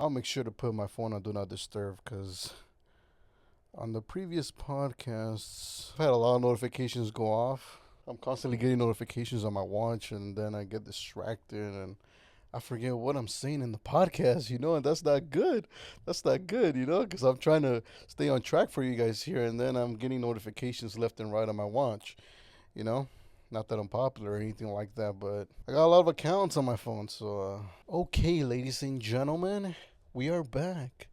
I'll make sure to put my phone on Do Not Disturb because on the previous podcasts, I've had a lot of notifications go off. I'm constantly getting notifications on my watch, and then I get distracted and I forget what I'm saying in the podcast, and that's not good. That's not good, because I'm trying to stay on track for you guys here, and then I'm getting notifications left and right on my watch, you know? Not that I'm popular or anything like that, but I got a lot of accounts on my phone, so. Okay, ladies and gentlemen, we are back.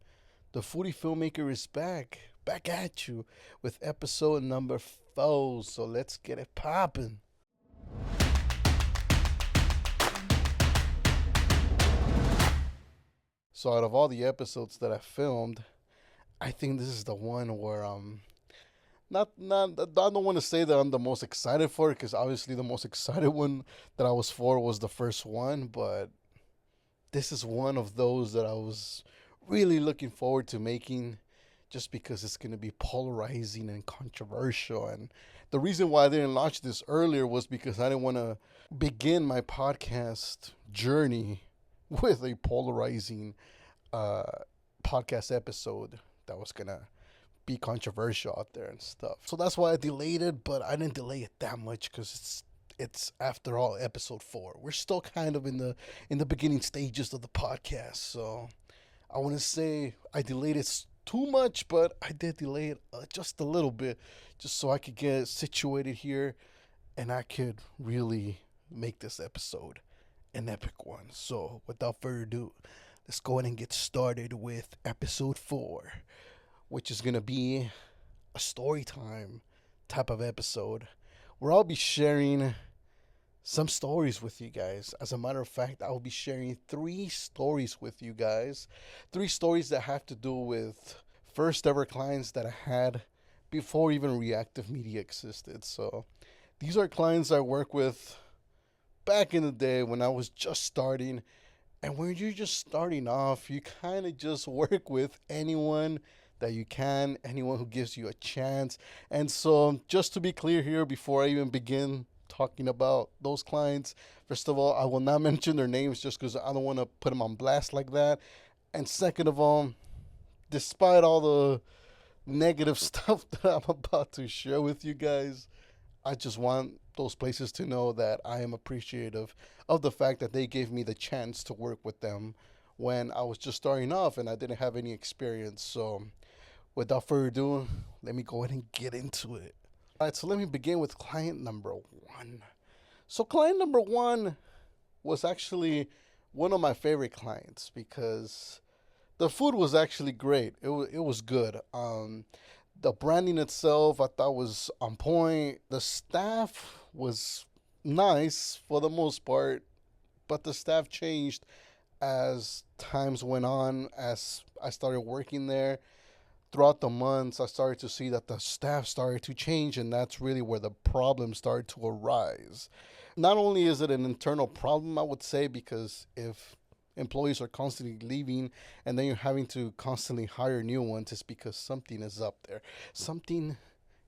The Foodie Filmmaker is back. Back at you with episode number 4, so let's get it popping. So out of all the episodes that I filmed, I think this is the one where not I don't want to say that I'm the most excited for it, because obviously the most excited one that I was for was the first one, but this is one of those that I was really looking forward to making, just because it's going to be polarizing and controversial. And the reason why I didn't launch this earlier was because I didn't want to begin my podcast journey with a polarizing uh, podcast episode that was going to be controversial out there and stuff. So that's why I delayed it, but I didn't delay it that much because it's after all episode 4. We're still kind of in the beginning stages of the podcast, so I want to say I delayed it too much, but I did delay it just a little bit, just so I could get situated here and I could really make this episode an epic one. So without further ado, let's go ahead and get started with episode 4, which is going to be a story time type of episode where I'll be sharing some stories with you guys. As a matter of fact, I will be sharing 3 stories with you guys. 3 stories that have to do with first ever clients that I had before even reactive media existed. So these are clients I work with back in the day when I was just starting. And when you're just starting off, you kind of just work with anyone that you can, anyone who gives you a chance. And so just to be clear here, before I even begin talking about those clients, first of all, I will not mention their names just because I don't want to put them on blast like that. And second of all, despite all the negative stuff that I'm about to share with you guys, I just want those places to know that I am appreciative of the fact that they gave me the chance to work with them when I was just starting off and I didn't have any experience. So without further ado, let me go ahead and get into it. All right, so let me begin with client number 1. So client number 1 was actually one of my favorite clients because the food was actually great. It was good. The branding itself I thought was on point. The staff was nice for the most part, but the staff changed as times went on. As I started working there throughout the months, I started to see that the staff started to change, and that's really where the problem started to arise. Not only is it an internal problem, I would say, because if employees are constantly leaving and then you're having to constantly hire new ones, it's because something is up there. Something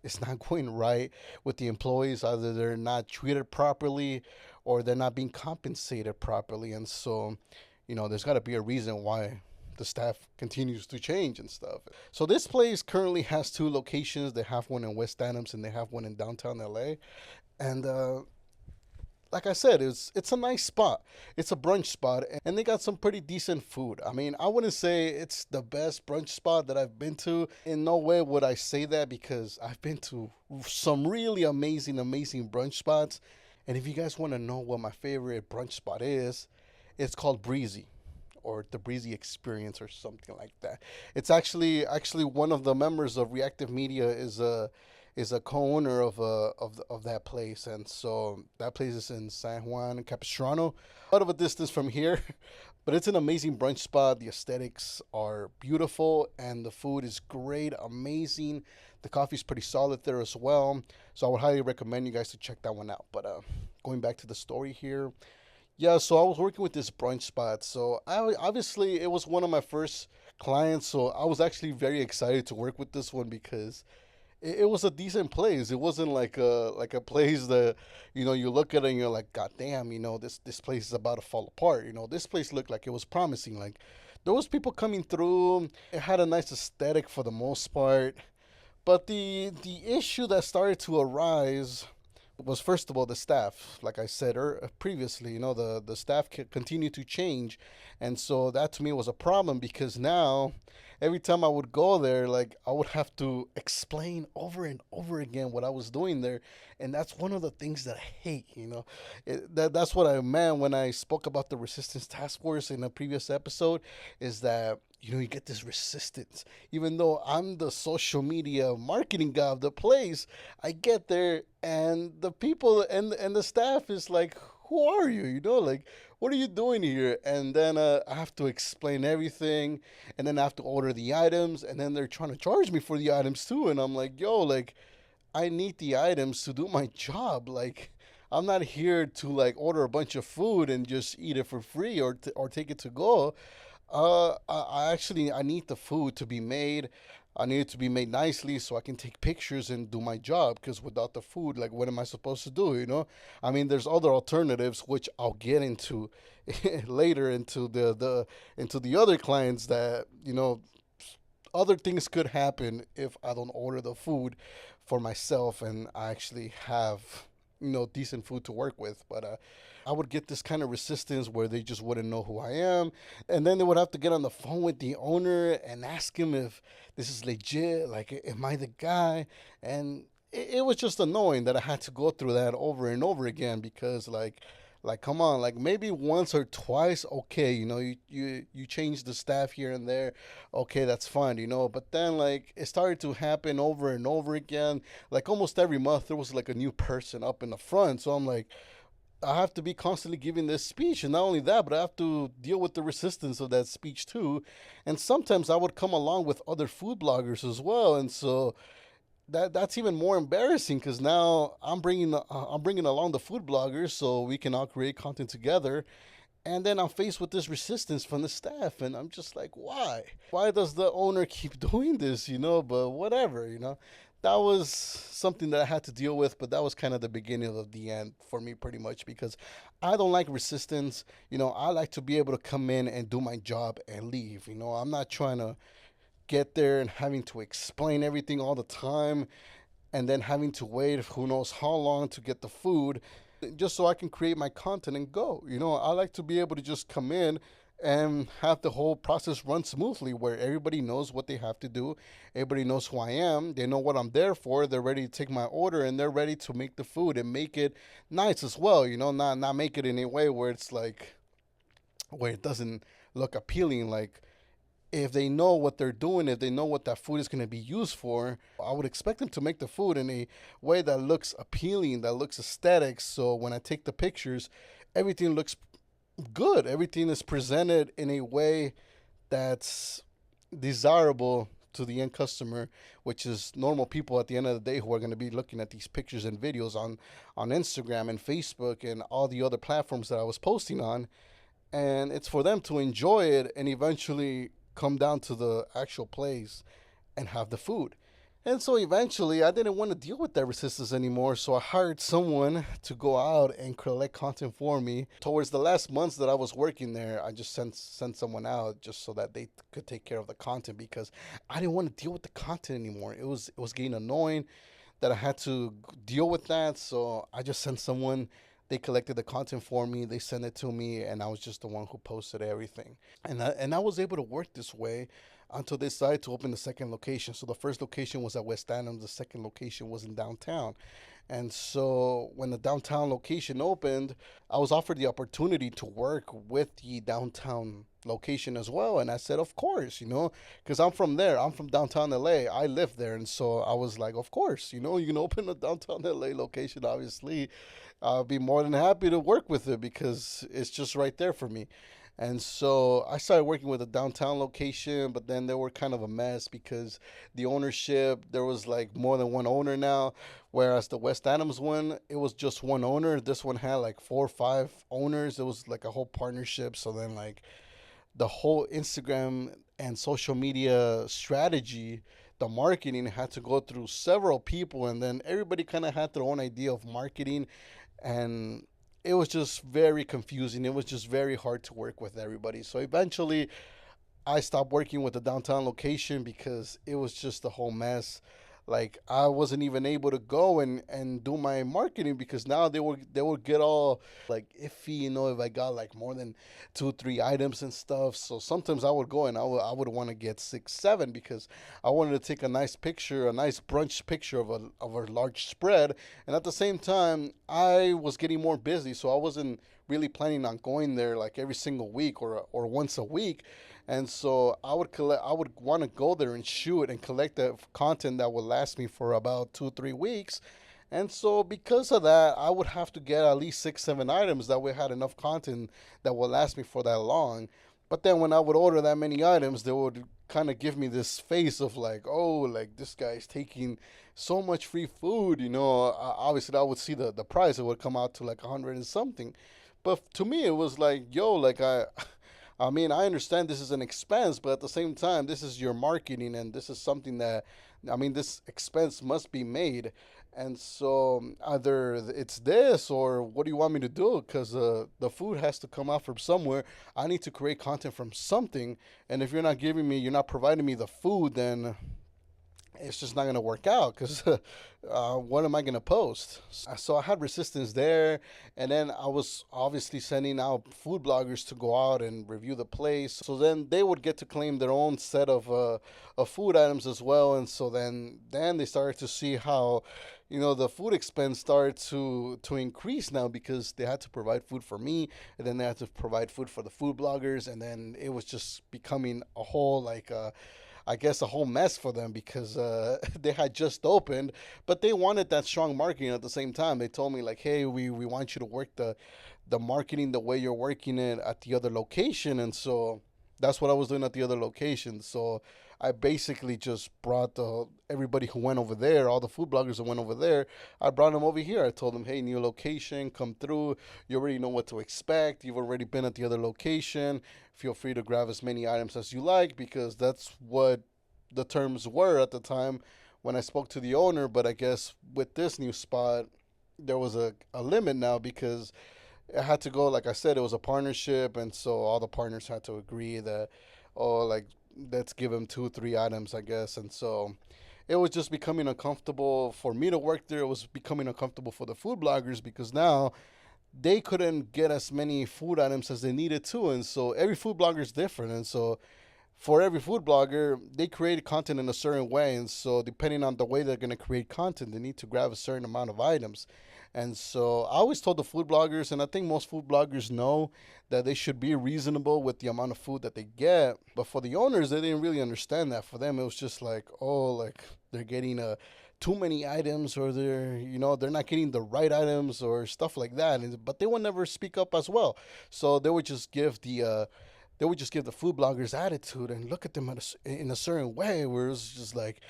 is not going right with the employees. Either they're not treated properly or they're not being compensated properly. And so, there's got to be a reason why the staff continues to change and stuff. So this place currently has 2 locations. They have one in West Adams and they have one in downtown LA. And like I said, it's a nice spot. It's a brunch spot, and they got some pretty decent food. I mean, I wouldn't say it's the best brunch spot that I've been to. In no way would I say that, because I've been to some really amazing brunch spots. And if you guys want to know what my favorite brunch spot is, it's called Breezy, or the Breezy Experience, or something like that. It's actually one of the members of Reactive Media is a co-owner of that place, and so that place is in San Juan Capistrano, out of a distance from here. But it's an amazing brunch spot. The aesthetics are beautiful and the food is great, amazing. The coffee's pretty solid there as well, so I would highly recommend you guys to check that one out. But going back to the story here, yeah, so I was working with this brunch spot. So obviously it was one of my first clients, so I was actually very excited to work with this one because it was a decent place. It wasn't like a place that you look at it and you're like, God damn, this place is about to fall apart. This place looked like it was promising. Like There was people coming through. It had a nice aesthetic for the most part. But the issue that started to arise was, first of all, the staff. Like I said previously, the staff continued to change, and so that to me was a problem because now every time I would go there, like I would have to explain over and over again what I was doing there, and that's one of the things that I hate. That's what I meant when I spoke about the Resistance Task Force in a previous episode, is that you get this resistance. Even though I'm the social media marketing guy of the place, I get there and the people and the staff is like, who are you? Like, what are you doing here? And then I have to explain everything, and then I have to order the items, and then they're trying to charge me for the items too. And I'm like, yo, like, I need the items to do my job. Like, I'm not here to like order a bunch of food and just eat it for free or take it to go. I need the food to be made. I need it to be made nicely so I can take pictures and do my job. Because without the food, like, what am I supposed to do? I mean, there's other alternatives which I'll get into later into the other clients that other things could happen if I don't order the food for myself and I actually have decent food to work with. But I would get this kind of resistance where they just wouldn't know who I am. And then they would have to get on the phone with the owner and ask him if this is legit. Like, am I the guy? And it was just annoying that I had to go through that over and over again because, like, come on, like maybe once or twice, okay, you change the staff here and there, okay, that's fine, but then like it started to happen over and over again. Like almost every month there was like a new person up in the front, so I'm like, I have to be constantly giving this speech, and not only that, but I have to deal with the resistance of that speech too. And sometimes I would come along with other food bloggers as well, and so that's even more embarrassing because now I'm bringing along the food bloggers so we can all create content together, and then I'm faced with this resistance from the staff, and I'm just like, why? Why does the owner keep doing this? But whatever. That was something that I had to deal with, but that was kind of the beginning of the end for me, pretty much, because I don't like resistance. I like to be able to come in and do my job and leave. I'm not trying to get there and having to explain everything all the time and then having to wait who knows how long to get the food just so I can create my content and go. I like to be able to just come in and have the whole process run smoothly where everybody knows what they have to do. Everybody knows who I am. They know what I'm there for. They're ready to take my order and they're ready to make the food and make it nice as well. Not make it in a way where it's like, where it doesn't look appealing. Like, if they know what they're doing, if they know what that food is going to be used for, I would expect them to make the food in a way that looks appealing, that looks aesthetic. So when I take the pictures, everything looks good. Everything is presented in a way that's desirable to the end customer, which is normal people at the end of the day who are going to be looking at these pictures and videos on Instagram and Facebook and all the other platforms that I was posting on. And it's for them to enjoy it and eventually come down to the actual place and have the food. And so eventually I didn't want to deal with that resistance anymore, so I hired someone to go out and collect content for me. Towards the last months that I was working there, I just sent someone out just so that they could take care of the content because I didn't want to deal with the content anymore. It was getting annoying that I had to deal with that, so I just sent someone. They collected the content for me, they sent it to me, and I was just the one who posted everything. And I was able to work this way until they decided to open the second location. So the first location was at West Adams, the second location was in downtown. And so when the downtown location opened, I was offered the opportunity to work with the downtown location as well. And I said, of course, because I'm from there. I'm from downtown LA. I live there. And so I was like, of course, you can open a downtown LA location, obviously. I'll be more than happy to work with it because it's just right there for me. And so I started working with a downtown location, but then they were kind of a mess because the ownership, there was like more than one owner now, whereas the West Adams one, it was just one owner. This one had like 4 or 5 owners. It was like a whole partnership. So then like the whole Instagram and social media strategy, the marketing had to go through several people, and then everybody kind of had their own idea of marketing, and it was just very confusing. It was just very hard to work with everybody. So eventually I stopped working with the downtown location because it was just a whole mess. Like I wasn't even able to go and do my marketing because now they would get all like iffy, if I got like more than 2 3 items and stuff. So sometimes I would go and I would want to get 6 7 because I wanted to take a nice picture, a nice brunch picture of a large spread, and at the same time I was getting more busy, so I wasn't really planning on going there like every single week or once a week. And so I would want to go there and shoot and collect the content that would last me for about 2 3 weeks. And so because of that, I would have to get at least 6 7 items that we had enough content that would last me for that long. But then when I would order that many items, they would kind of give me this face of like, oh, like this guy's taking so much free food. Obviously I would see the price. It would come out to like 100 and something. But to me, it was like, yo, like I mean, I understand this is an expense, but at the same time, this is your marketing, and this is something that, I mean, this expense must be made. And so either it's this or what do you want me to do? Because the food has to come out from somewhere. I need to create content from something. And if you're not providing me the food, then it's just not going to work out because what am I going to post? So I had resistance there. And then I was obviously sending out food bloggers to go out and review the place. So then they would get to claim their own set of food items as well. And so then they started to see how, the food expense started to increase now because they had to provide food for me, and then they had to provide food for the food bloggers. And then it was just becoming a whole I guess a whole mess for them because they had just opened, but they wanted that strong marketing at the same time. They told me like, hey, we want you to work the marketing the way you're working it at the other location. And so that's what I was doing at the other location. So I basically just brought everybody who went over there, all the food bloggers that went over there, I brought them over here. I told them, hey, new location, come through. You already know what to expect. You've already been at the other location. Feel free to grab as many items as you like because that's what the terms were at the time when I spoke to the owner. But I guess with this new spot, there was a limit now because it had to go, like I said, it was a partnership. And so all the partners had to agree that, oh, like, let's give him 2 3 items, I guess. And so it was just becoming uncomfortable for me to work there. It was becoming uncomfortable for the food bloggers because now they couldn't get as many food items as they needed to. And so every food blogger is different. And so for every food blogger, they create content in a certain way. And so depending on the way they're going to create content, they need to grab a certain amount of items. And so I always told the food bloggers, and I think most food bloggers know that they should be reasonable with the amount of food that they get. But for the owners, they didn't really understand that. For them, it was just like, oh, like they're getting too many items, or they're not getting the right items or stuff like that. But they would never speak up as well. So they would just give the food bloggers attitude and look at them in a certain way where it was just like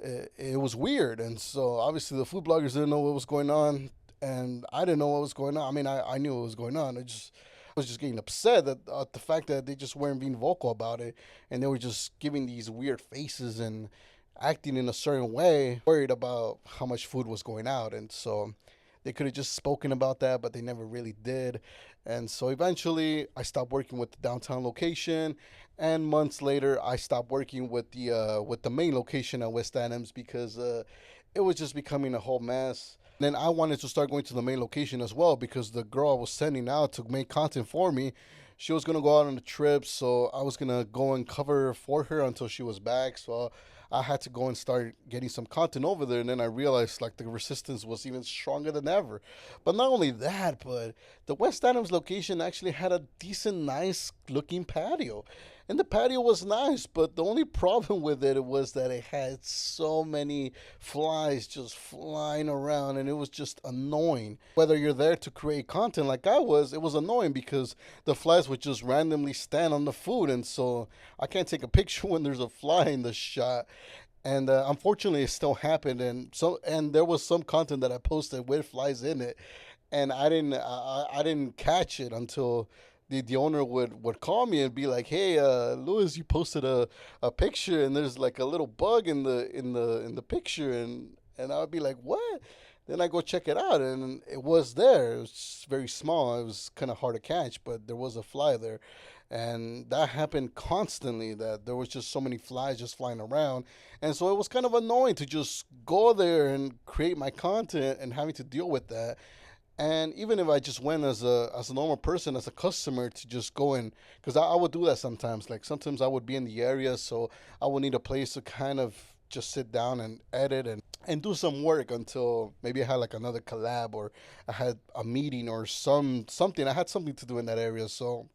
it was weird. And so obviously the food bloggers didn't know what was going on, and I didn't know what was going on. I mean, I knew what was going on. I was just getting upset at the fact that they just weren't being vocal about it, and they were just giving these weird faces and acting in a certain way, worried about how much food was going out. And so they could have just spoken about that, but they never really did. And so eventually I stopped working with the downtown location, and months later I stopped working with the main location at West Adams because it was just becoming a whole mess. Then I wanted to start going to the main location as well because the girl I was sending out to make content for me, she was gonna go out on a trip, so I was gonna go and cover for her until she was back. So I had to go and start getting some content over there, and then I realized like the resistance was even stronger than ever. But not only that, but the West Adams location actually had a decent, nice looking patio. And the patio was nice, but the only problem with it was that it had so many flies just flying around, and it was just annoying. Whether you're there to create content like I was, it was annoying because the flies would just randomly stand on the food, and so I can't take a picture when there's a fly in the shot. And unfortunately, it still happened, and there was some content that I posted with flies in it, and I didn't catch it until the owner would call me and be like, "Hey, Louis, you posted a picture, and there's like a little bug in the picture," and I would be like, "What?" Then I go check it out, and it was there. It was very small. It was kind of hard to catch, but there was a fly there. And that happened constantly, that there was just so many flies just flying around. And so it was kind of annoying to just go there and create my content and having to deal with that. And even if I just went as a normal person, as a customer, to just go in, because I would do that sometimes. Like sometimes I would be in the area, so I would need a place to kind of just sit down and edit and do some work until maybe I had like another collab, or I had a meeting or something. I had something to do in that area, so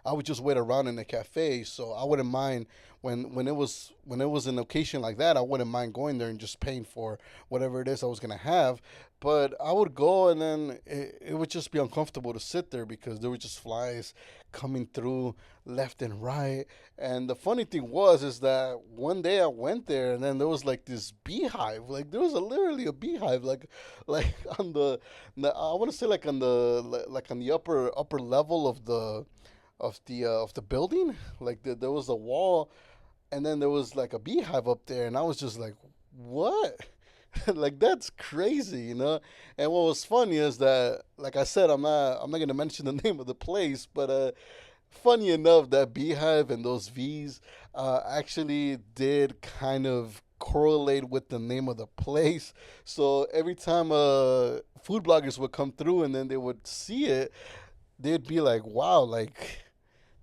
I would just wait around in the cafe. So I wouldn't mind when it was an occasion like that. I wouldn't mind going there and just paying for whatever it is I was gonna have. But I would go, and then it would just be uncomfortable to sit there because there were just flies coming through left and right. And the funny thing was is that one day I went there, and then there was like this beehive. Like there was literally a beehive, like on the I want to say like on the upper level of the building. Like there was a wall, and then there was like a beehive up there, and I was just like, what? Like that's crazy, you know. And what was funny is that, like I said, I'm not gonna mention the name of the place, but funny enough, that beehive and those V's actually did kind of correlate with the name of the place. So every time food bloggers would come through and then they would see it, they'd be like, wow, like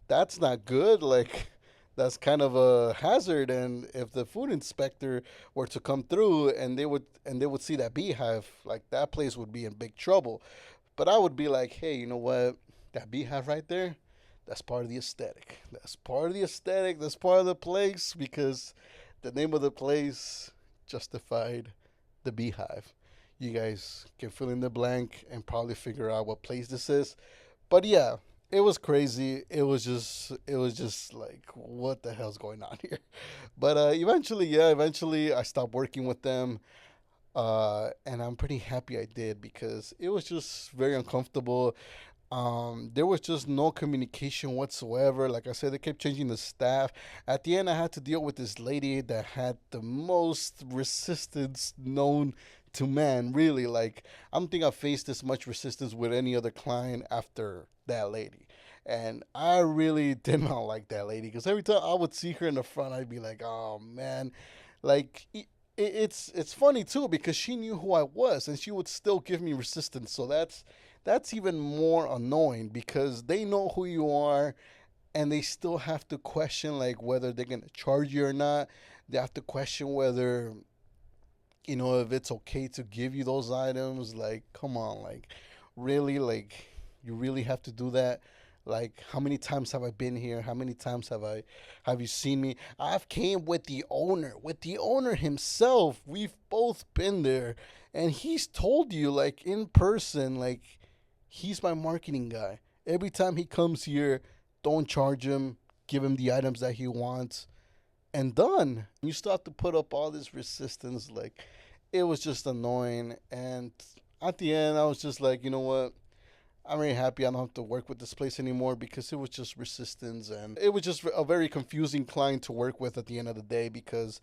that's not good. Like that's kind of a hazard. And if the food inspector were to come through and they would see that beehive, like that place would be in big trouble. But I would be like, hey, you know what? That beehive right there, that's part of the aesthetic. That's part of the aesthetic. That's part of the place, because the name of the place justified the beehive. You guys can fill in the blank and probably figure out what place this is. But yeah, it was crazy. It was just like, what the hell's going on here? But eventually I stopped working with them. And I'm pretty happy I did, because it was just very uncomfortable. There was just no communication whatsoever. Like I said, they kept changing the staff. At the end, I had to deal with this lady that had the most resistance known to man. Really, like I don't think I faced this much resistance with any other client after that lady. And I really did not like that lady, because every time I would see her in the front, I'd be like, "Oh man," like it's funny too, because she knew who I was and she would still give me resistance. So that's even more annoying, because they know who you are and they still have to question like whether they're gonna charge you or not. They have to question whether if it's okay to give you those items. Like, come on, like really, like you really have to do that? Like, how many times have I been here? How many times have you seen me? I've came with the owner himself. We've both been there, and he's told you like in person, like he's my marketing guy. Every time he comes here, don't charge him. Give him the items that he wants, and done. You start to put up all this resistance. Like, it was just annoying. And at the end, I was just like, you know what? I'm very happy I don't have to work with this place anymore, because it was just resistance, and it was just a very confusing client to work with at the end of the day, because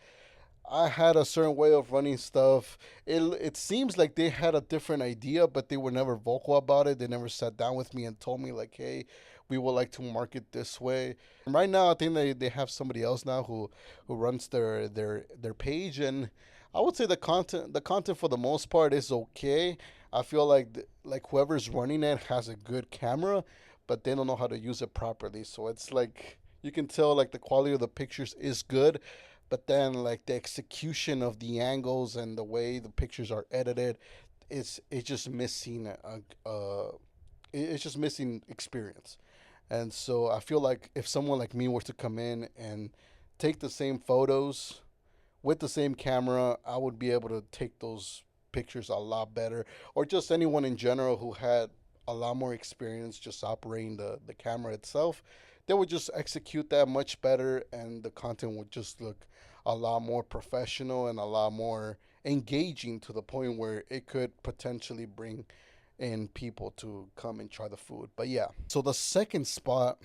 I had a certain way of running stuff. It seems like they had a different idea, but they were never vocal about it. They never sat down with me and told me like, hey, we would like to market this way. And right now, I think they have somebody else now who runs their page, and I would say the content for the most part is okay. I feel like like whoever's running it has a good camera, but they don't know how to use it properly. So it's like you can tell like the quality of the pictures is good, but then like the execution of the angles and the way the pictures are edited, it's just missing it's just missing experience. And so I feel like if someone like me were to come in and take the same photos with the same camera, I would be able to take those pictures a lot better. Or just anyone in general who had a lot more experience just operating the camera itself, they would just execute that much better, and the content would just look a lot more professional and a lot more engaging, to the point where it could potentially bring in people to come and try the food. But yeah, so the second spot.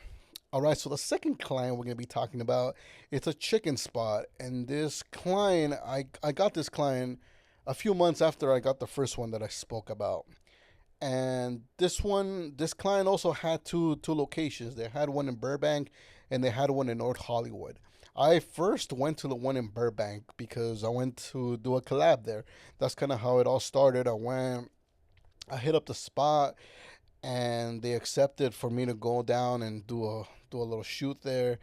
All right, so the second client we're gonna be talking about, it's a chicken spot, and this client, I got this client a few months after I got the first one that I spoke about, And this client also had two locations. They had one in Burbank, and they had one in North Hollywood. I first went to the one in Burbank because I went to do a collab there. That's kind of how it all started. I hit up the spot, and they accepted for me to go down and do a little shoot there.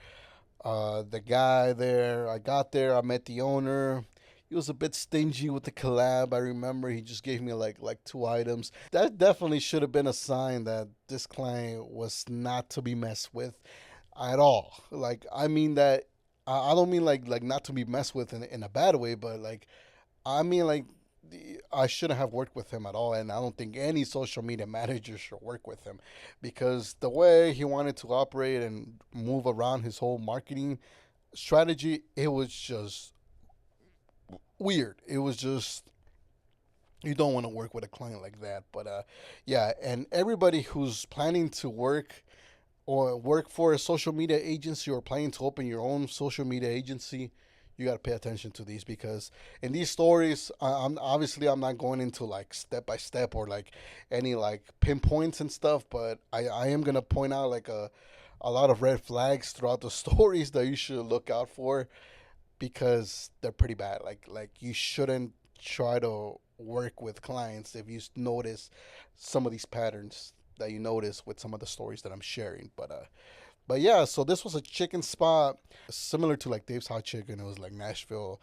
The guy there, I got there, I met the owner. He was a bit stingy with the collab. I remember he just gave me like two items. That definitely should have been a sign that this client was not to be messed with at all. Like I mean that I don't mean like not to be messed with in a bad way, but like I mean like I shouldn't have worked with him at all, and I don't think any social media manager should work with him because the way he wanted to operate and move around his whole marketing strategy, it was just weird. It was just you don't want to work with a client like that. But yeah, and everybody who's planning to work or work for a social media agency or planning to open your own social media agency, you got to pay attention to these because in these stories, I'm not going into like step by step or like any like pinpoints and stuff, but I am gonna point out like a lot of red flags throughout the stories that you should look out for because they're pretty bad. Like you shouldn't try to work with clients if you notice some of these patterns that you notice with some of the stories that I'm sharing. But yeah, so this was a chicken spot similar to like Dave's Hot Chicken. It was like Nashville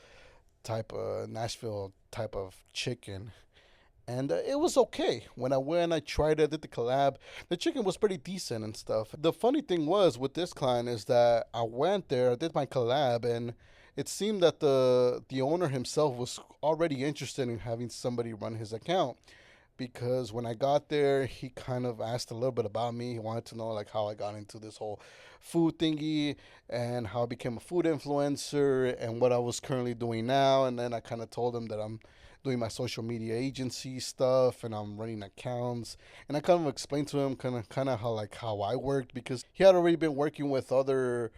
type of chicken, and it was okay. When I tried it, did the collab, the chicken was pretty decent and stuff. The funny thing was with this client is that I went there, I did my collab, and it seemed that the owner himself was already interested in having somebody run his account because when I got there, he kind of asked a little bit about me. He wanted to know like how I got into this whole food thingy and how I became a food influencer and what I was currently doing now. And then I kind of told him that I'm doing my social media agency stuff and I'm running accounts. And I kind of explained to him kind of how I worked because he had already been working with other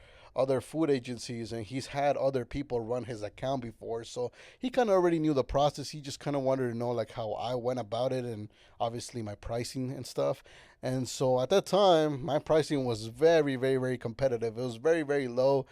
food agencies and he's had other people run his account before, so he kind of already knew the process. He just kind of wanted to know like how I went about it and obviously my pricing and stuff. And so at that time my pricing was very very very competitive. It was very very low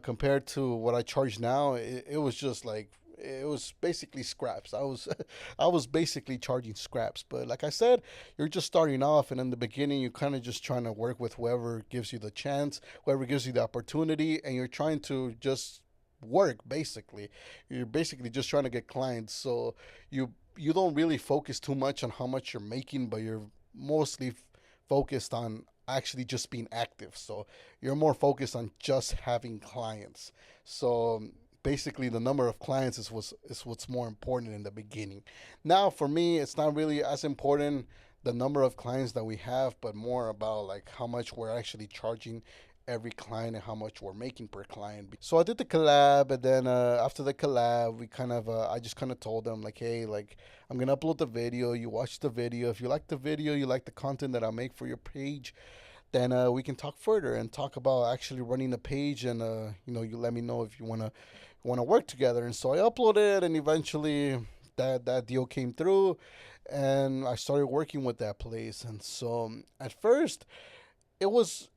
compared to what I charge now. It was just like it was basically scraps. I was basically charging scraps. But like I said, you're just starting off, and in the beginning, you're kind of just trying to work with whoever gives you the chance, whoever gives you the opportunity, and you're trying to just work. Basically, you're basically just trying to get clients. So you don't really focus too much on how much you're making, but you're mostly focused on actually just being active. So you're more focused on just having clients. So basically the number of clients is what's more important in the beginning. Now for me, it's not really as important the number of clients that we have, but more about like how much we're actually charging every client and how much we're making per client. So I did the collab, and then after the collab, we kind of I just kind of told them like, hey, like I'm gonna upload the video. You watch the video. If you like the video, you like the content that I make for your page, then we can talk further and talk about actually running the page. And you let me know if you wanna work together. And so I uploaded, and eventually that deal came through, and I started working with that place. And so at first it was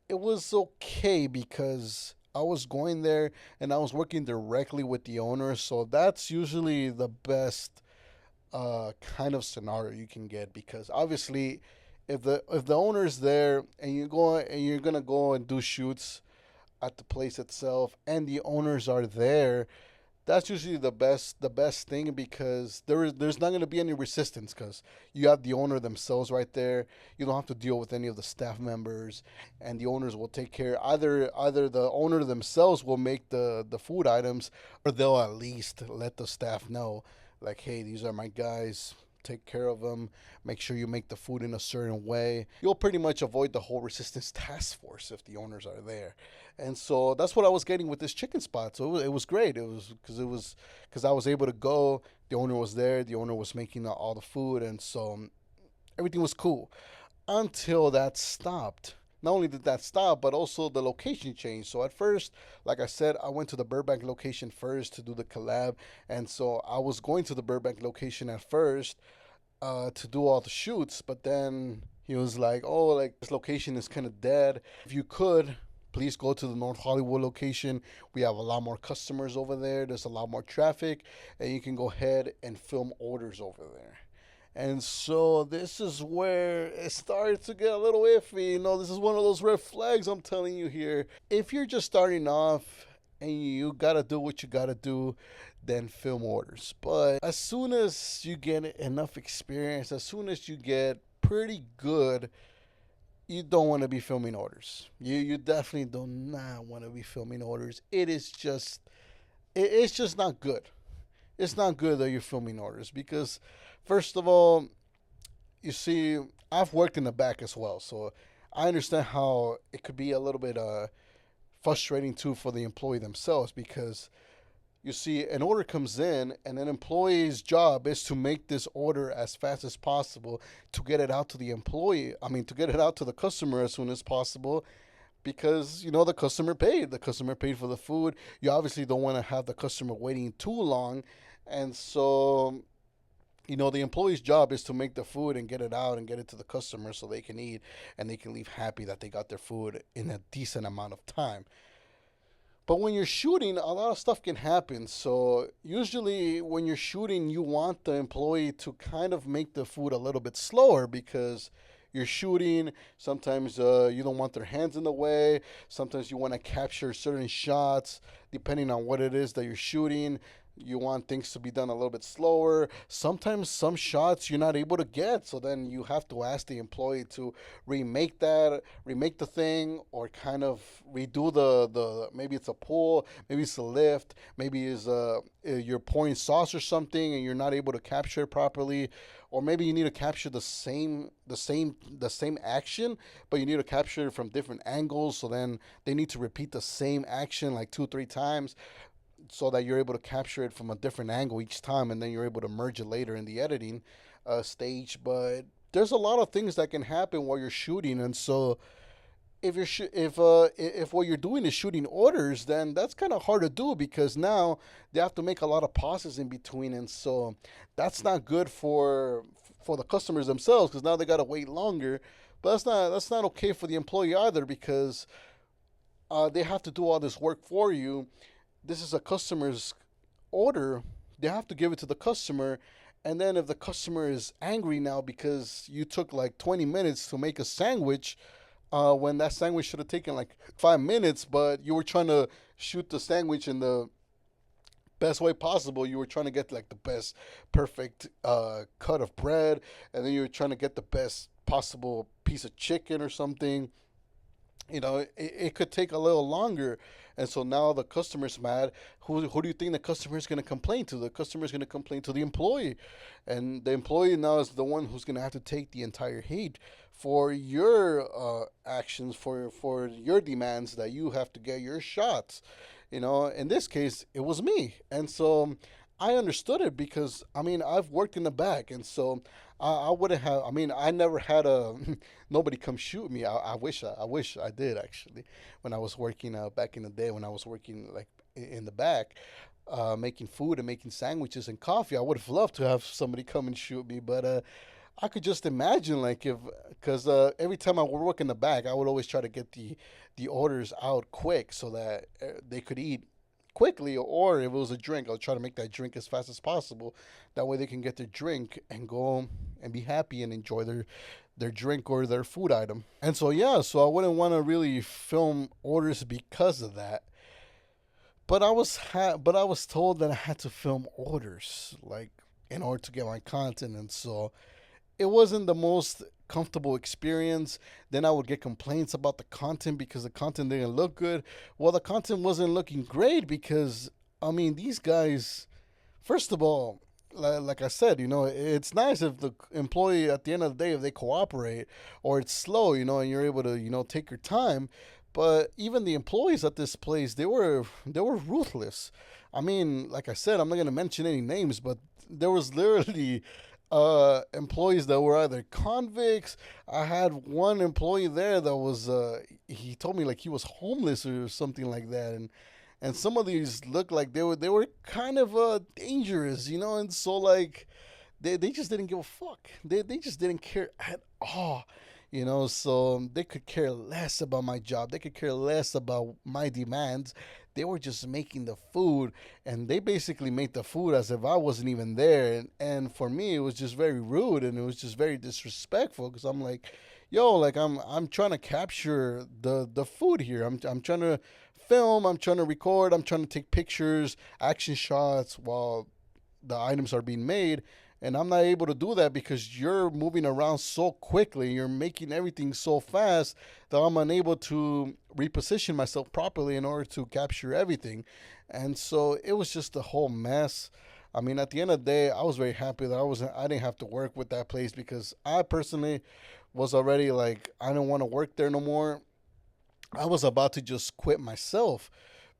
okay because I was going there and I was working directly with the owner, so that's usually the best kind of scenario you can get because obviously if the owner's there and you're gonna go and do shoots at the place itself and the owners are there, that's usually the best thing because there's not going to be any resistance because you have the owner themselves right there. You don't have to deal with any of the staff members, and the owners will take care. Either the owner themselves will make the food items, or they'll at least let the staff know, like, hey, these are my guys. Take care of them. Make sure you make the food in a certain way. You'll pretty much avoid the whole resistance task force if the owners are there. And so that's what I was getting with this chicken spot. So it was great. It was because I was able to go. The owner was there. The owner was making all the food, and so everything was cool until that stopped. Not only did that stop, but also the location changed. So at first, like I said, I went to the Burbank location first to do the collab, and so I was going to the Burbank location at first, to do all the shoots, but then he was like, "Oh, like this location is kind of dead. If you could, please go to the North Hollywood location. We have a lot more customers over there. There's a lot more traffic, and you can go ahead and film orders over there." And so this is where it started to get a little iffy. This is one of those red flags I'm telling you here. If you're just starting off and you gotta do what you gotta do, then film orders. But as soon as you get enough experience, as soon as you get pretty good, you don't want to be filming orders. You definitely do not want to be filming orders. It's just not good. It's not good that you're filming orders because, first of all, you see, I've worked in the back as well, so I understand how it could be a little bit frustrating too for the employee themselves because you see, an order comes in, and an employee's job is to make this order as fast as possible to get it out to the employee. I mean, to get it out to the customer as soon as possible because, the customer paid. The customer paid for the food. You obviously don't want to have the customer waiting too long. And so, the employee's job is to make the food and get it out and get it to the customer so they can eat and they can leave happy that they got their food in a decent amount of time. But when you're shooting, a lot of stuff can happen. So usually when you're shooting, you want the employee to kind of make the food a little bit slower because you're shooting. Sometimes you don't want their hands in the way. Sometimes you want to capture certain shots depending on what it is that you're shooting. You want things to be done a little bit slower. Sometimes some shots you're not able to get, so then you have to ask the employee to remake the thing, or kind of redo the maybe it's a pull, maybe it's a lift, maybe it's you're pouring sauce or something and you're not able to capture it properly, or maybe you need to capture the same action, but you need to capture it from different angles, so then they need to repeat the same action like 2-3 times so that you're able to capture it from a different angle each time, and then you're able to merge it later in the editing stage. But there's a lot of things that can happen while you're shooting, and so if what you're doing is shooting orders, then that's kind of hard to do because now they have to make a lot of pauses in between, and so that's not good for the customers themselves because now they got to wait longer. But that's not okay for the employee either because they have to do all this work for you. This is a customer's order. They have to give it to the customer. And then if the customer is angry now because you took like 20 minutes to make a sandwich, when that sandwich should have taken like 5 minutes, but you were trying to shoot the sandwich in the best way possible. You were trying to get like the best perfect cut of bread, and then you were trying to get the best possible piece of chicken or something. It could take a little longer. And so now the customer's mad. Who do you think the customer is going to complain to? The customer is going to complain to the employee. And the employee now is the one who's going to have to take the entire heat for your actions, for your demands that you have to get your shots. In this case, it was me. And so I understood it because, I've worked in the back. And so I wouldn't have, I never had nobody come shoot me. I wish I did actually. When I was working back in the day, when I was working like in the back, making food and making sandwiches and coffee, I would have loved to have somebody come and shoot me. But I could just imagine because every time I would work in the back, I would always try to get the orders out quick so that they could eat quickly, or if it was a drink, I'll try to make that drink as fast as possible. That way they can get their drink and go and be happy and enjoy their drink or their food item. And so I wouldn't want to really film orders because of that. But I was told that I had to film orders like in order to get my content, and so it wasn't the most comfortable experience. Then I would get complaints about the content because the content didn't look good. Well, the content wasn't looking great because these guys, first of all, like I said, it's nice if the employee at the end of the day, if they cooperate, or it's slow, and you're able to take your time. But even the employees at this place, they were ruthless. Like I said, I'm not gonna mention any names, but there was literally employees that were either convicts. I had one employee there that was he told me like he was homeless or something like that, and some of these looked like they were kind of dangerous, and so like they just didn't give a fuck. They just didn't care at all. So they could care less about my job. They could care less about my demands. They were just making the food, and they basically made the food as if I wasn't even there. And for me, it was just very rude, and it was just very disrespectful, because I'm like, yo, like I'm trying to capture the food here. I'm trying to film. I'm trying to record. I'm trying to take pictures, action shots while the items are being made, and I'm not able to do that because you're moving around so quickly, you're making everything so fast that I'm unable to reposition myself properly in order to capture everything. And so it was just a whole mess. I mean, at the end of the day, I was very happy that I didn't have to work with that place, because I personally was already like, I don't want to work there no more. I was about to just quit myself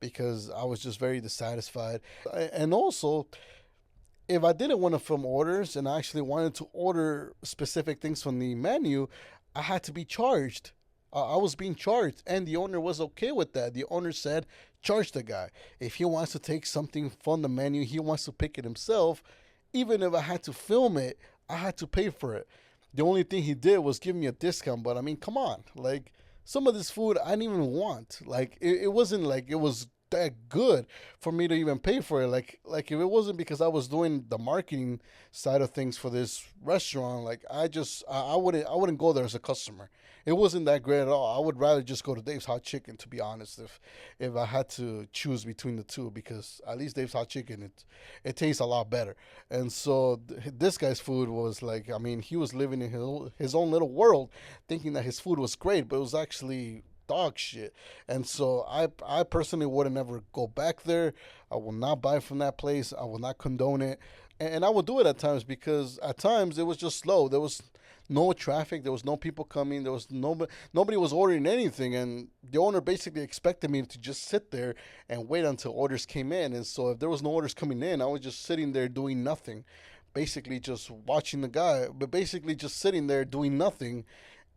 because I was just very dissatisfied. And also, if I didn't want to film orders and I actually wanted to order specific things from the menu, I had to be charged. I was being charged, and the owner was okay with that. The owner said, charge the guy. If he wants to take something from the menu, he wants to pick it himself. Even if I had to film it, I had to pay for it. The only thing he did was give me a discount, but I mean, come on. Like, some of this food I didn't even want. Like, it wasn't like it was that good for me to even pay for it. Like if it wasn't because I was doing the marketing side of things for this restaurant, like I wouldn't go there as a customer. It wasn't that great at all. I would rather just go to Dave's Hot Chicken, to be honest, if I had to choose between the two, because at least Dave's Hot Chicken, it tastes a lot better. And so this guy's food was like, I mean, he was living in his own little world, thinking that his food was great, but it was actually dog shit. And so I personally would never go back there. I will not buy from that place. I will not condone it. And I would do it at times, because at times it was just slow. There was no traffic. There was no people coming. There was nobody was ordering anything. And the owner basically expected me to just sit there and wait until orders came in. And so if there was no orders coming in, I was just sitting there doing nothing, basically just watching the guy, but basically just sitting there doing nothing.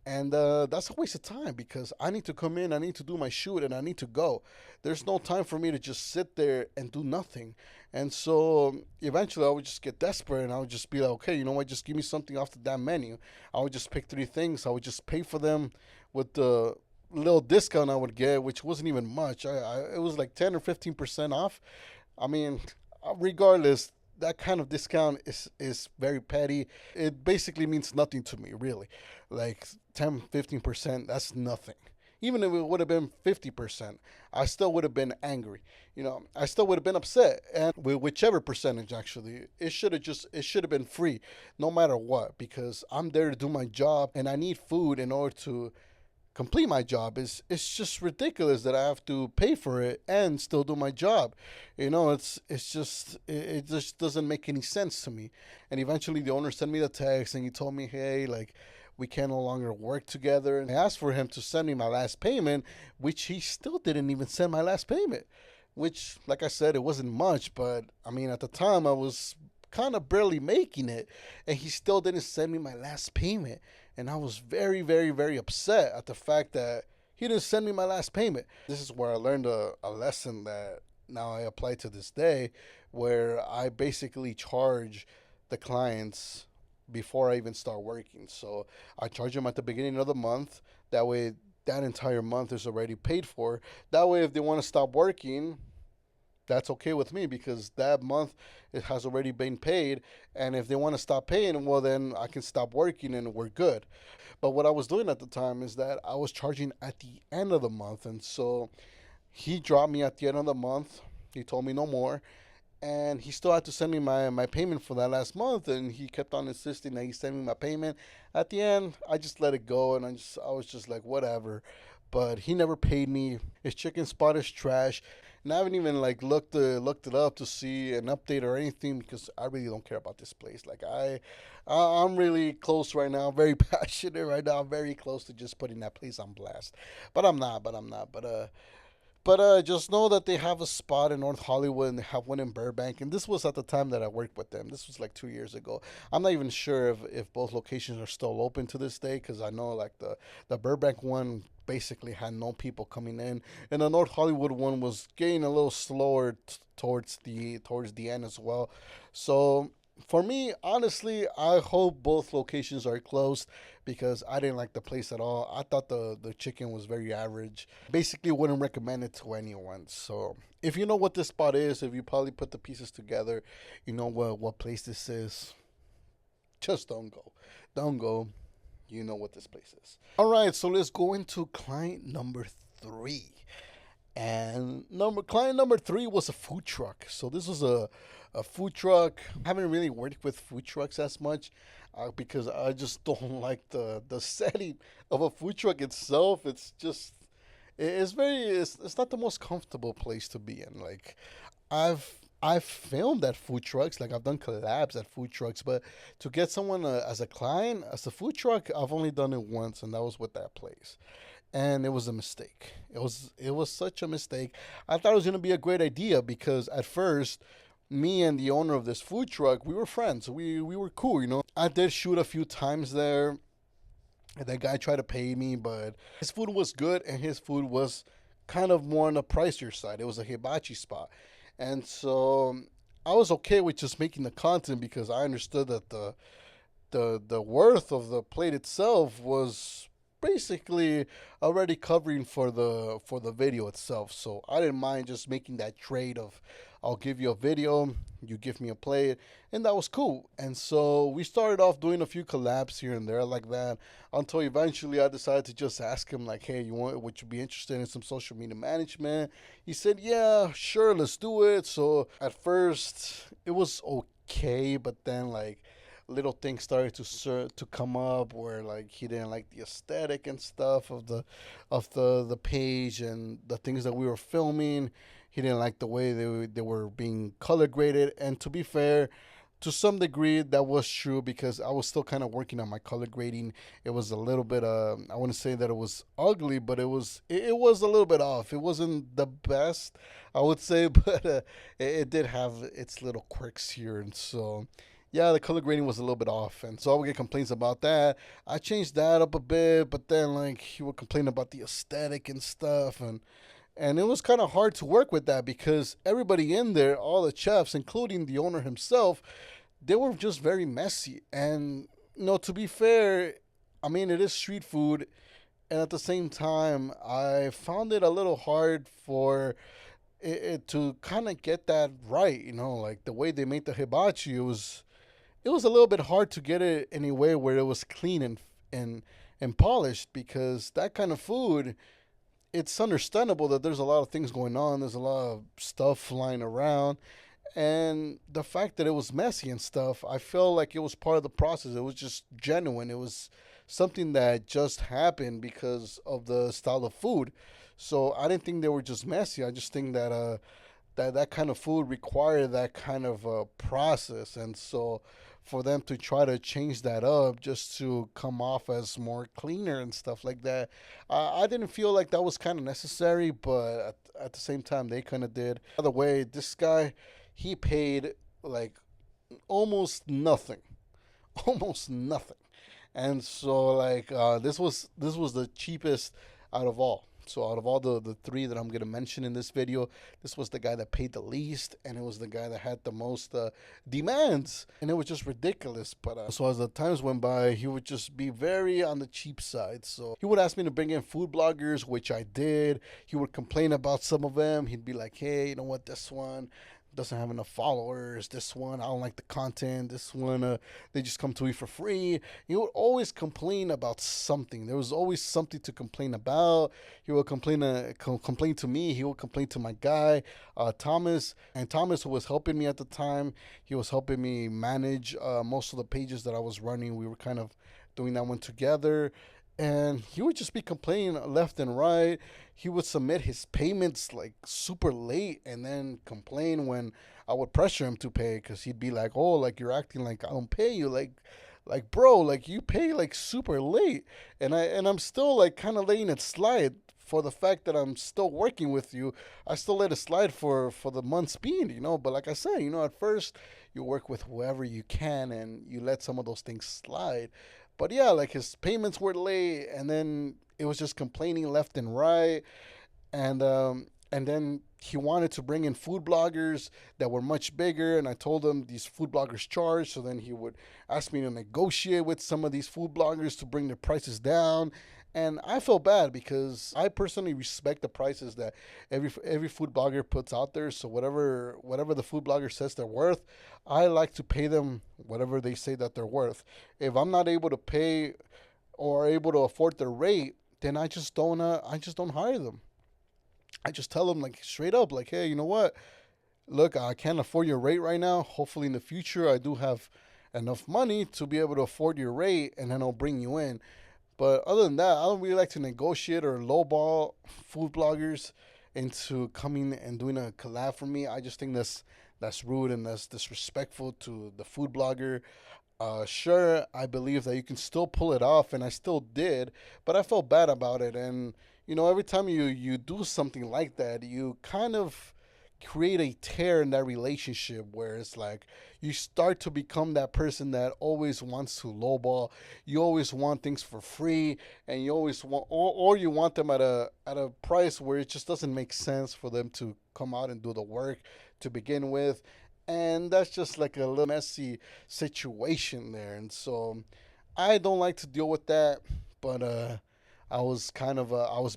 And that's a waste of time, because I need to come in, I need to do my shoot, and I need to go. There's no time for me to just sit there and do nothing. And so eventually I would just get desperate, and I would just be like, okay, you know what, just give me something off the damn menu. I would just pick three things. I would just pay for them with the little discount I would get, which wasn't even much. It was like 10 or 15% off. I mean, regardless, that kind of discount is very petty. It basically means nothing to me, really. Like 10, 15%, that's nothing. Even if it would have been 50%, I still would have been angry. I still would have been upset. And with whichever percentage, actually, it should have been free, no matter what, because I'm there to do my job, and I need food in order to complete my job. It's just ridiculous that I have to pay for it and still do my job. It just doesn't make any sense to me. And eventually the owner sent me the text, and he told me, hey, like, we can no longer work together. And I asked for him to send me my last payment, which he still didn't even send my last payment, which, like I said, it wasn't much, but I mean, at the time I was kind of barely making it, and he still didn't send me my last payment. And I was very, very, very upset at the fact that he didn't send me my last payment. This is where I learned a lesson that now I apply to this day, where I basically charge the clients before I even start working. So I charge them at the beginning of the month. That way, that entire month is already paid for. That way, if they want to stop working, that's okay with me, because that month it has already been paid. And if they want to stop paying, well, then I can stop working and we're good. But what I was doing at the time is that I was charging at the end of the month. And so he dropped me at the end of the month. He told me no more. And he still had to send me my payment for that last month. And he kept on insisting that he send me my payment. At the end, I just let it go. And I was just like, whatever. But he never paid me. His chicken spot is trash. And I haven't even like looked it up to see an update or anything, because I really don't care about this place. Like I'm really close right now, very passionate right now. I'm very close to just putting that place on blast, but I'm not. But just know that they have a spot in North Hollywood, and they have one in Burbank. And this was at the time that I worked with them. This was like 2 years ago. I'm not even sure if both locations are still open to this day, because I know like the Burbank one basically had no people coming in, and the North Hollywood one was getting a little slower towards the end as well. So For me, honestly, I hope both locations are closed because I didn't like the place at all. I thought the chicken was very average. Basically, wouldn't recommend it to anyone. So, if you know what this spot is, if you probably put the pieces together, you know what place this is, just don't go. Don't go. You know what this place is. All right, so let's go into client number 3. And client number 3 was a food truck. So this was a food truck. I haven't really worked with food trucks as much because I just don't like the setting of a food truck itself. It's just it's not the most comfortable place to be in. Like I've I've filmed at food trucks, like I've done collabs at food trucks, but to get someone as a client, as a food truck, I've only done it once, and that was with that place, and it was a mistake. It was such a mistake. I thought it was gonna be a great idea because at first, me and the owner of this food truck, we were friends. We were cool, you know. I did shoot a few times there. And that guy tried to pay me, but his food was good, and his food was kind of more on the pricier side. It was a hibachi spot, and so I was okay with just making the content because I understood that the worth of the plate itself was basically already covering for the video itself. So I didn't mind just making that trade of I'll give you a video, you give me a plate, and that was cool. And so we started off doing a few collabs here and there like that until eventually I decided to just ask him like, hey, would you be interested in some social media management? He said, yeah, sure, let's do it. So at first it was okay, but then like little things started to come up where like he didn't like the aesthetic and stuff of the page and the things that we were filming. He didn't like the way they were being color graded, and to be fair, to some degree that was true because I was still kind of working on my color grading. It was a little bit I wouldn't say that it was ugly, but it was a little bit off. It wasn't the best, I would say, but it did have its little quirks here, and so yeah, the color grading was a little bit off, and so I would get complaints about that. I changed that up a bit, but then like he would complain about the aesthetic and stuff, and it was kind of hard to work with that because everybody in there, all the chefs, including the owner himself, they were just very messy. And to be fair, I mean it is street food, and at the same time, I found it a little hard for it to kind of get that right. Like the way they made the hibachi, it was a little bit hard to get it in a way where it was clean and polished because that kind of food, it's understandable that there's a lot of things going on. There's a lot of stuff flying around. And the fact that it was messy and stuff, I feel like it was part of the process. It was just genuine. It was something that just happened because of the style of food. So I didn't think they were just messy. I just think that that kind of food required that kind of process. And so for them to try to change that up just to come off as more cleaner and stuff like that, I didn't feel like that was kind of necessary, but at the same time, they kind of did. By the way, this guy, he paid like almost nothing, almost nothing, and so like this was the cheapest out of all. So out of all the three that I'm gonna mention in this video, this was the guy that paid the least, and it was the guy that had the most demands, and it was just ridiculous. But so as the times went by, he would just be very on the cheap side. So he would ask me to bring in food bloggers, which I did. He would complain about some of them. He'd be like, "Hey, you know what? This one doesn't have enough followers. This one, I don't like the content. This one, they just come to me for free." He would always complain about something. There was always something to complain about. He would complain to me. He would complain to my guy, Thomas. And Thomas, who was helping me at the time, he was helping me manage most of the pages that I was running. We were kind of doing that one together. And he would just be complaining left and right. He would submit his payments like super late and then complain when I would pressure him to pay because he'd be like, "Oh, like you're acting like I don't pay you, like bro, like you pay like super late," and I'm still like kind of letting it slide for the fact that I'm still working with you. I still let it slide for the month's being, But like I said, at first you work with whoever you can and you let some of those things slide. But yeah, like his payments were late, and then it was just complaining left and right, and then he wanted to bring in food bloggers that were much bigger, and I told him these food bloggers charge. So then he would ask me to negotiate with some of these food bloggers to bring their prices down. And I felt bad because I personally respect the prices that every food blogger puts out there. So whatever the food blogger says they're worth, I like to pay them whatever they say that they're worth. If I'm not able to pay or able to afford their rate, then I just don't hire them. I just tell them like straight up, like, hey, you know what? Look, I can't afford your rate right now. Hopefully in the future, I do have enough money to be able to afford your rate, and then I'll bring you in. But other than that, I don't really like to negotiate or lowball food bloggers into coming and doing a collab for me. I just think that's rude and that's disrespectful to the food blogger. Sure, I believe that you can still pull it off, and I still did, but I felt bad about it. And every time you do something like that, you kind of create a tear in that relationship where it's like you start to become that person that always wants to lowball. You always want things for free, and you always want, or you want them at a price where it just doesn't make sense for them to come out and do the work to begin with. And that's just like a little messy situation there. And so I don't like to deal with that, but I was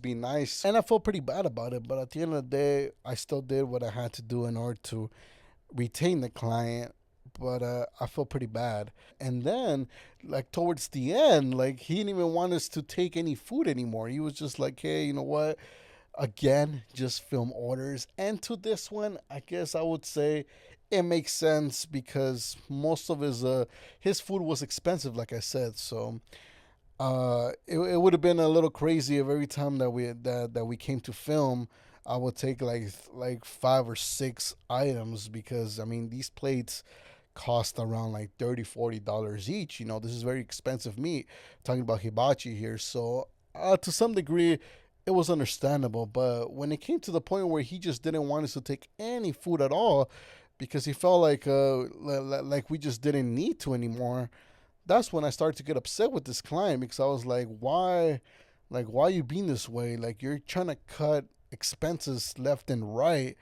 being nice, and I felt pretty bad about it. But at the end of the day, I still did what I had to do in order to retain the client. But I felt pretty bad. And then, like towards the end, like he didn't even want us to take any food anymore. He was just like, "Hey, you know what? Again, just film orders." And to this one, I guess I would say it makes sense because most of his food was expensive, like I said. So it would have been a little crazy if every time that we came to film, I would take like 5 or 6 items, because I mean these plates cost around like $30-$40 each. This is very expensive meat. Talking about hibachi here, so to some degree it was understandable. But when it came to the point where he just didn't want us to take any food at all because he felt like we just didn't need to anymore, that's when I started to get upset with this client, because I was why are you being this way? Like, you're trying to cut expenses left and right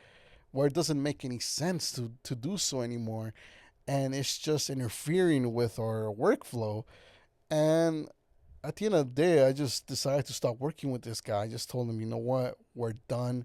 where it doesn't make any sense to do so anymore. And it's just interfering with our workflow. And at the end of the day, I just decided to stop working with this guy. I just told him, you know what, we're done.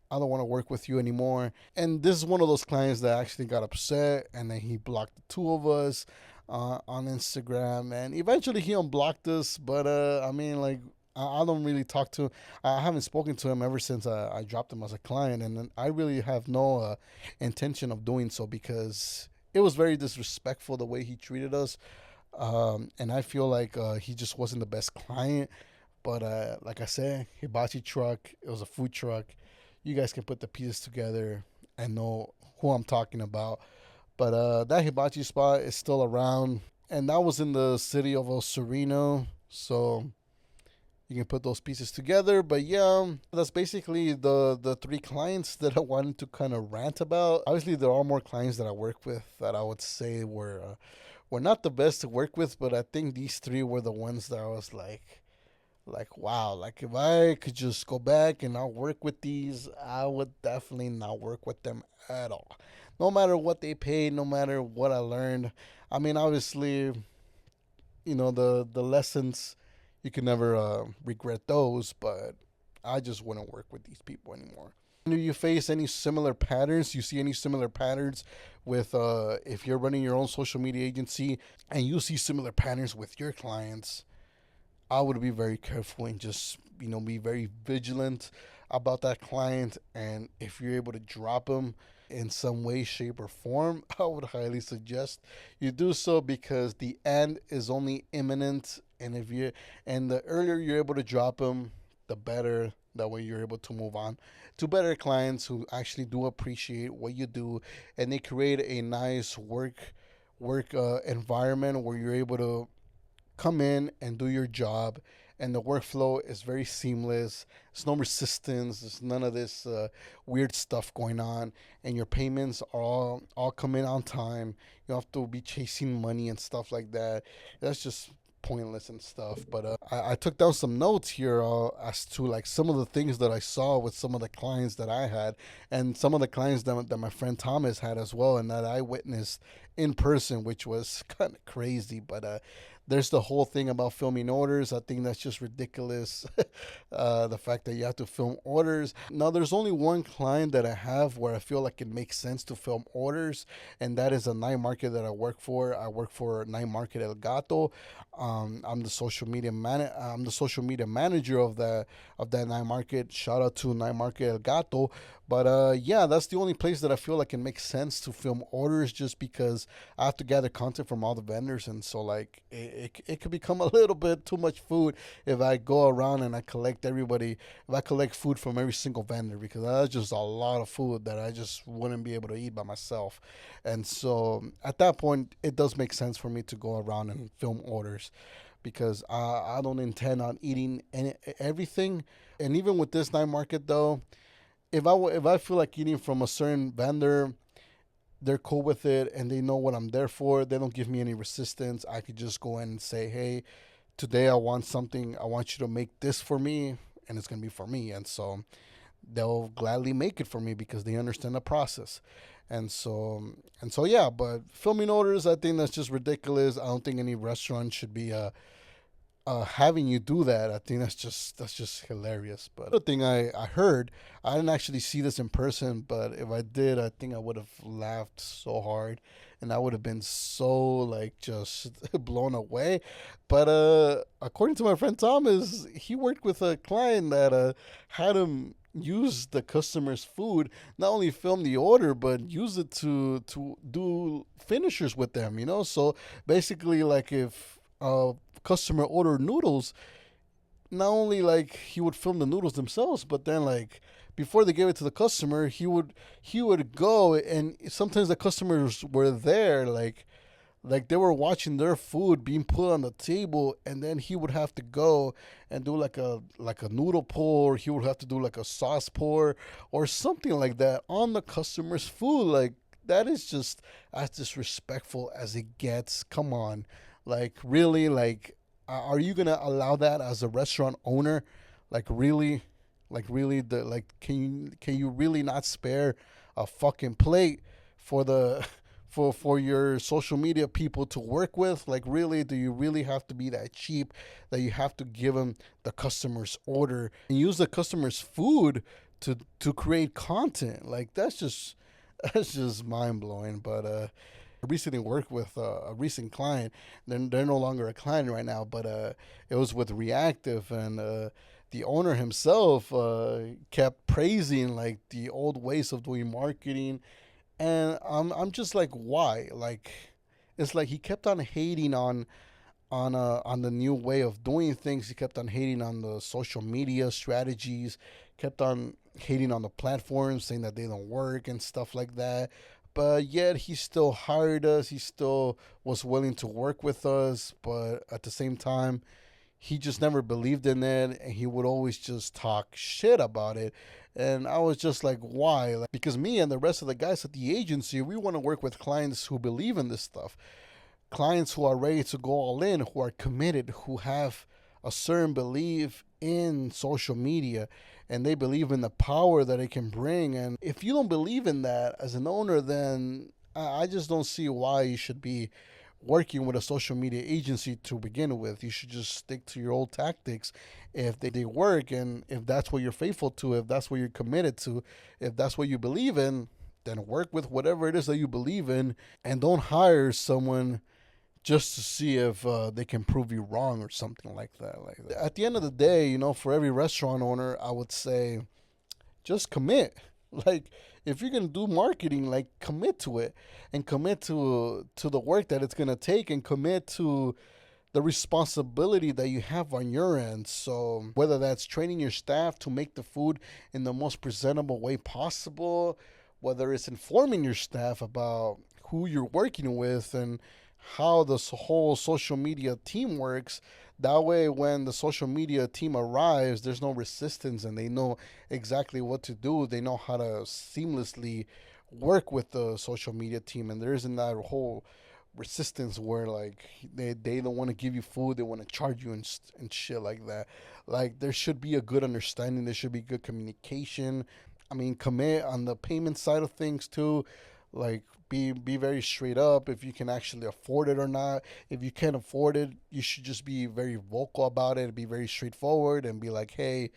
I don't want to work with you anymore. And this is one of those clients that actually got upset, and then he blocked the two of us on Instagram, and eventually he unblocked us. But I mean, like, I don't really talk to. I haven't spoken to him ever since I dropped him as a client, and I really have no intention of doing so, because it was very disrespectful the way he treated us, and I feel like he just wasn't the best client. But like I said, hibachi truck. It was a food truck. You guys can put the pieces together and know who I'm talking about. But that hibachi spot is still around, and that was in the city of El Sereno. So you can put those pieces together. But yeah, that's basically the 3 clients that I wanted to kind of rant about. Obviously, there are more clients that I work with that I would say were not the best to work with, but I think these 3 were the ones that I was like, wow, like if I could just go back and not work with these, I would definitely not work with them at all. No matter what they paid, no matter what I learned. I mean, obviously, the lessons, you can never regret those, but I just wouldn't work with these people anymore. Do you face any similar patterns? You see any similar patterns with if you're running your own social media agency and you see similar patterns with your clients? I would be very careful and just, be very vigilant about that client. And if you're able to drop them in some way, shape, or form, I would highly suggest you do so, because the end is only imminent. And the earlier you're able to drop them, the better. That way you're able to move on to better clients who actually do appreciate what you do, and they create a nice work environment where you're able to come in and do your job, and the workflow is very seamless. There's no resistance. There's none of this weird stuff going on, and your payments are all come in on time. You don't have to be chasing money and stuff like that. That's just pointless and stuff. But I took down some notes here as to like some of the things that I saw with some of the clients that I had, and some of the clients that my friend Thomas had as well, and that I witnessed in person, which was kind of crazy. But there's the whole thing about filming orders. I think that's just ridiculous. The fact that you have to film orders. Now, there's only one client that I have where I feel like it makes sense to film orders, and that is a night market that I work for. I work for Night Market El Gato. I'm the social media manager of that night market. Shout out to Night Market El Gato. But yeah, that's the only place that I feel like it makes sense to film orders, just because I have to gather content from all the vendors, and so like it could become a little bit too much food if I go around and I collect food from every single vendor, because that's just a lot of food that I just wouldn't be able to eat by myself. And so at that point, it does make sense for me to go around and film orders, because I don't intend on eating everything. And even with this night market though, if I feel like eating from a certain vendor, they're cool with it and they know what I'm there for. They don't give me any resistance. I could just go in and say, hey, today I want something. I want you to make this for me, and it's going to be for me. And so they'll gladly make it for me because they understand the process. And so yeah, but filming orders, I think that's just ridiculous. I don't think any restaurant should be having you do that. I think that's just hilarious. But another thing I heard, I didn't actually see this in person, but if I did, I think I would have laughed so hard, and I would have been so like just blown away. But according to my friend Thomas, he worked with a client that had him use the customer's food, not only film the order but use it to do finishers with them, so basically, like, if customer order noodles, not only like he would film the noodles themselves, but then like before they gave it to the customer, he would go, and sometimes the customers were there, like they were watching their food being put on the table, and then he would have to go and do like a noodle pour. He would have to do like a sauce pour or something like that on the customer's food. Like, that is just as disrespectful as it gets. Come on. Like, really, like, are you gonna allow that as a restaurant owner? Like, really, can you really not spare a fucking plate for the for your social media people to work with? Like, really, do you really have to be that cheap that you have to give them the customer's order and use the customer's food to create content? Like, that's just mind blowing. But I recently worked with a recent client. They're no longer a client right now, but it was with Reactive, and the owner himself kept praising like the old ways of doing marketing, and I'm just like, why? Like, it's like he kept on hating on the new way of doing things. He kept on hating on the social media strategies, kept on hating on the platforms, saying that they don't work and stuff like that. But yet he still hired us. He still was willing to work with us. But at the same time, he just never believed in it, and he would always just talk shit about it. And I was just like, why? Like, because me and the rest of the guys at the agency, we want to work with clients who believe in this stuff, clients who are ready to go all in, who are committed, who have a certain belief in social media, and they believe in the power that it can bring. And if you don't believe in that as an owner, then I just don't see why you should be working with a social media agency to begin with. You should just stick to your old tactics if they work, and if that's what you're faithful to, if that's what you're committed to, if that's what you believe in, then work with whatever it is that you believe in, and don't hire someone just to see if they can prove you wrong or something like that. Like, at the end of the day, for every restaurant owner, I would say just commit. Like, if you're gonna do marketing, like, commit to it, and commit to the work that it's gonna take, and commit to the responsibility that you have on your end. So whether that's training your staff to make the food in the most presentable way possible, whether it's informing your staff about who you're working with and how this whole social media team works. That way, when the social media team arrives, there's no resistance, and they know exactly what to do. They know how to seamlessly work with the social media team, and there isn't that whole resistance where like they don't want to give you food, they want to charge you and shit like that. Like there should be a good understanding, there should be good communication. I mean, commit on the payment side of things too. Like be very straight up if you can actually afford it or not. If you can't afford it, you should just be very vocal about it, be very straightforward and be like, hey,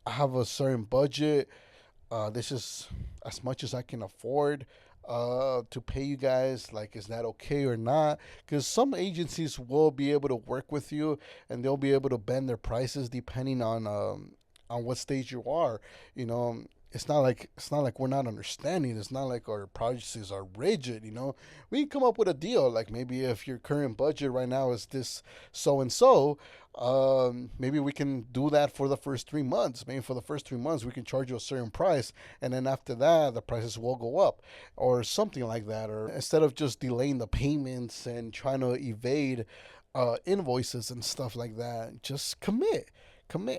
I have a certain budget. This is as much as I can afford to pay you guys. Like, is that okay or not? Because some agencies will be able to work with you and they'll be able to bend their prices depending on what stage you are. You know, it's not like we're not understanding. It's not like our prices are rigid. You know, we can come up with a deal. Like maybe if your current budget right now is this so and so, maybe we can do that for the first 3 months. Maybe for the first 3 months we can charge you a certain price, and then after that the prices will go up, or something like that. Or instead of just delaying the payments and trying to evade invoices and stuff like that, just commit.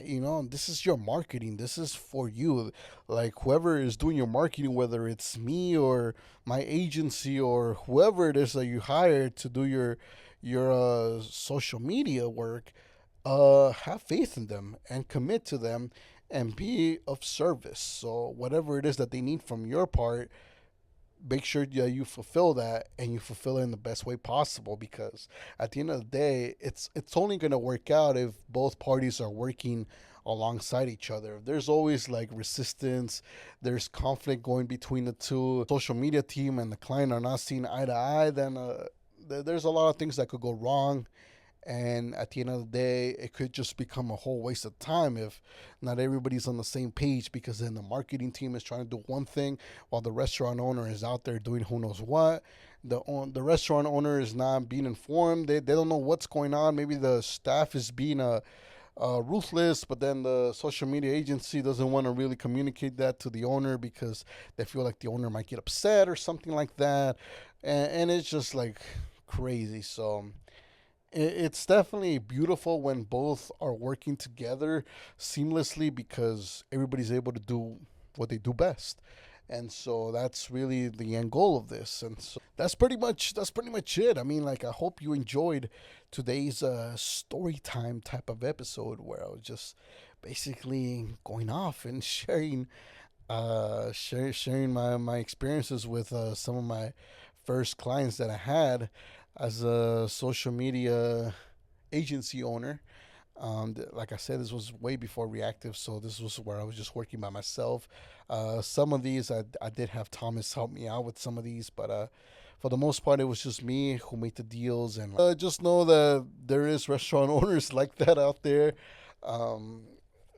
You know, this is your marketing, this is for you. Like whoever is doing your marketing, whether it's me or my agency or whoever it is that you hired to do your social media work, have faith in them and commit to them and be of service. So whatever it is that they need from your part, make sure that you fulfill that and you fulfill it in the best way possible, because at the end of the day it's only going to work out if both parties are working alongside each other. If there's always like resistance, there's conflict going between the two, social media team and the client are not seeing eye to eye, then there's a lot of things that could go wrong. And at the end of the day, it could just become a whole waste of time if not everybody's on the same page, because then the marketing team is trying to do one thing while the restaurant owner is out there doing who knows what. The restaurant owner is not being informed. They don't know what's going on. Maybe the staff is being ruthless, but then the social media agency doesn't want to really communicate that to the owner because they feel like the owner might get upset or something like that. And it's just like crazy. So it's definitely beautiful when both are working together seamlessly, because everybody's able to do what they do best. And so that's really the end goal of this. And so that's pretty much it. I mean, like, I hope you enjoyed today's story time type of episode where I was just basically going off and sharing my experiences with some of my first clients that I had as a social media agency owner. Like I said, this was way before Reactive, so this was where I was just working by myself. Some of these, I did have Thomas help me out with some of these, but for the most part, it was just me who made the deals. And just know that there is restaurant owners like that out there.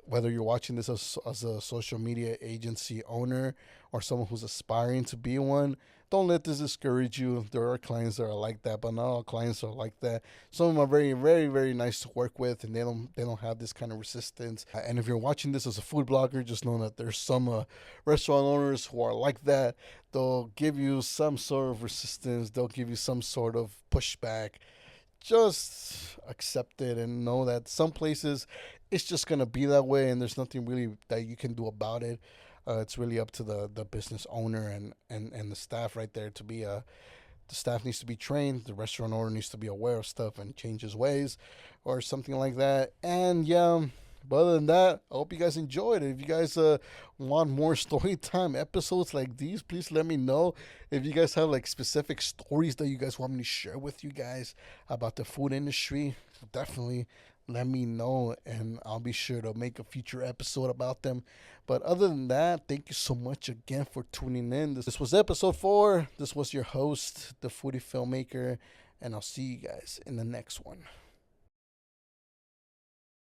Whether you're watching this as a social media agency owner or someone who's aspiring to be one, don't let this discourage you. There are clients that are like that, but not all clients are like that. Some of them are very, very, very nice to work with, and they don't have this kind of resistance. And if you're watching this as a food blogger, just know that there's some restaurant owners who are like that. They'll give you some sort of resistance. They'll give you some sort of pushback. Just accept it and know that some places it's just gonna be that way, and there's nothing really that you can do about it. It's really up to the business owner and the staff right there to be the staff needs to be trained. The restaurant owner needs to be aware of stuff and change his ways or something like that. And yeah, but other than that, I hope you guys enjoyed it. If you guys want more story time episodes like these, please let me know. If you guys have like specific stories that you guys want me to share with you guys about the food industry, definitely let me know and I'll be sure to make a future episode about them. But other than that, thank you so much again for tuning in. This was episode 4. This was your host, the Foodie Filmmaker, and I'll see you guys in the next one.